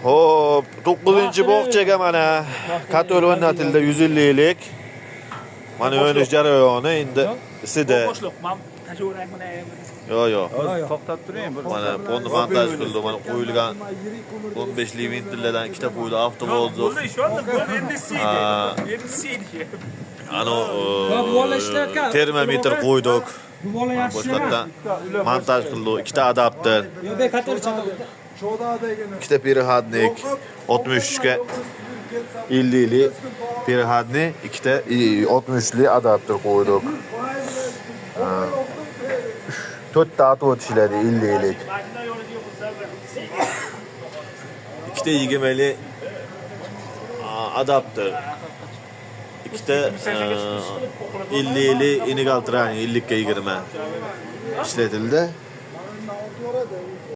Hop, 9-bokchaga mana kator o'rnatildi 150lik. Mana o'yinish jarayoni endi isida. Yo. To'xtab turing. Mana ponni montaj qildi, mana qo'yilgan 15lik ventillardan ikkita qo'ydi, avtovoz. Bo'ldi, ishondim, bo'ldi, endi siydi. Endi siydi. Ano termometr qo'ydik. Boshqatdan montaj qildi, ikkita adapter. Ikkita переходник 63 ga 50lik переходник, ikkita 60lik adapter qo'ydik. 4 ta atib o'tishiladi 50lik. Ikkita 20lik adapter. İkide 50'li inigaltırani 50'ke 20 işletildi.